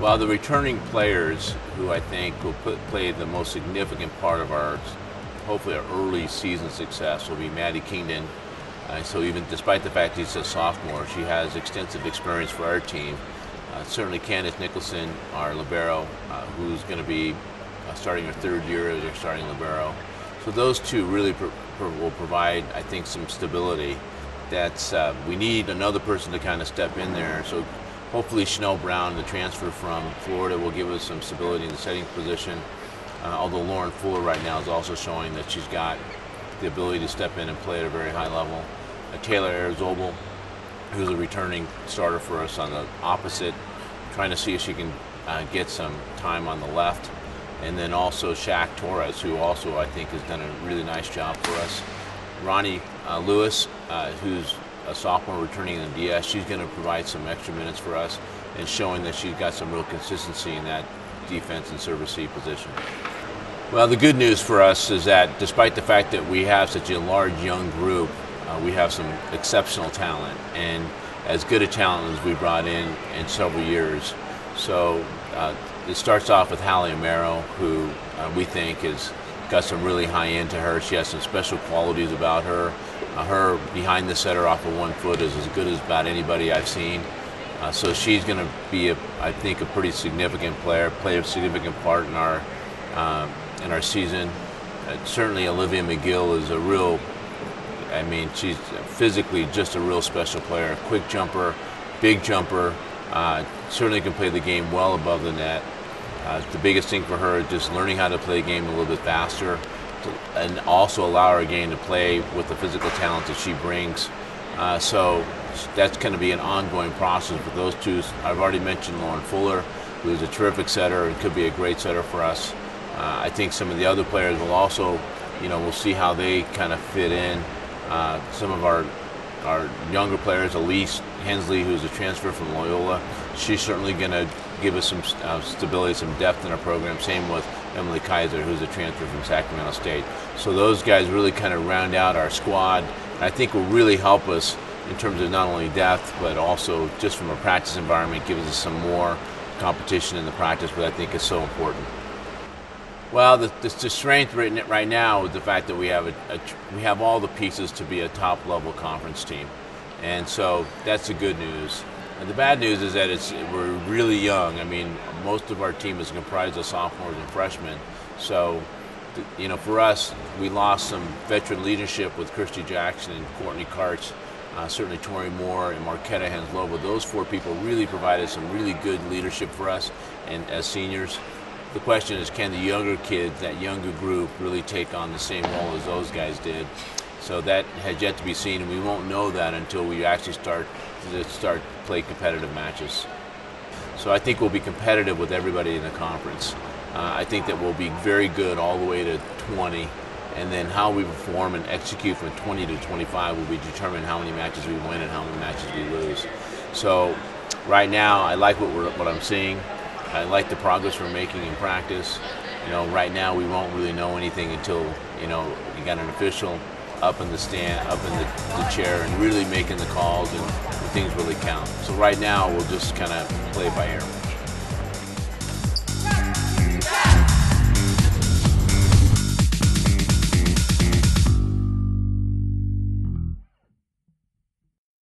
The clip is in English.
Well, the returning players who I think will play the most significant part of our, hopefully our early season success will be MADI KINGDON. So even despite the fact he's a sophomore, she has extensive experience for our team. Certainly CANDACE NICHOLSON, our libero, who's going to be starting her third year as our starting libero. So those two really will provide, I think, some stability. We need another person to kind of step in there. So hopefully Chanel Brown, the transfer from Florida, will give us some stability in the setting position. Although Lauren Fuller right now is also showing that she's got the ability to step in and play at a very high level. Taylor ARIZOBAL, who's a returning starter for us on the opposite, trying to see if she can get some time on the left. And then also Shaq Torres, who also I think has done a really nice job for us. RONNI Lewis, who's a sophomore returning in the DS, she's going to provide some extra minutes for us and showing that she's got some real consistency in that defense and service C position. Well, the good news for us is that despite the fact that we have such a large young group, we have some exceptional talent, and as good a talent as we brought in several years. So it starts off with Hallie Amaro, who we think has got some really high end to her. She has some special qualities about her. Her behind the setter off of 1 foot is as good as about anybody I've seen. So she's going to be, I think, a pretty significant player, play a significant part in our season. Certainly Olivia MAGILL is a real, I mean, she's physically just a real special player. Quick jumper, big jumper, certainly can play the game well above the net. The biggest thing for her is just learning how to play the game a little bit faster and also allow her game to play with the physical talent that she brings. So that's going to be an ongoing process with those two. I've already mentioned Lauren Fuller, who is a terrific setter and could be a great setter for us. I think some of the other players will also, we'll see how they kind of fit in. Some of our younger players, ALYSE, HENSLEY, who's a transfer from Loyola, she's certainly going to give us some stability, some depth in our program. Same with Emily KISER, who's a transfer from Sacramento State. So those guys really kind of round out our squad, and I think will really help us in terms of not only depth, but also just from a practice environment, gives us some more competition in the practice, but I think is so important. Well, the strength right now is the fact that we have all the pieces to be a top-level conference team, and so that's the good news. And the bad news is that we're really young. I mean, most of our team is comprised of sophomores and freshmen. So, for us, we lost some veteran leadership with Christy Jackson and Courtney Karts, certainly Tori Moore and Marquetta Henslova. Those 4 people really provided some really good leadership for us, and as seniors. The question is, can the younger kids, that younger group, really take on the same role as those guys did? So that has yet to be seen, and we won't know that until we actually start play competitive matches. So I think we'll be competitive with everybody in the conference. I think that we'll be very good all the way to 20, and then how we perform and execute from 20 to 25 will be determined how many matches we win and how many matches we lose. So right now, I like what I'm seeing. I like the progress we're making in practice. Right now we won't really know anything until you got an official up in the stand, up in the chair, and really making the calls and things really count. So right now we'll just kind of play it by ear.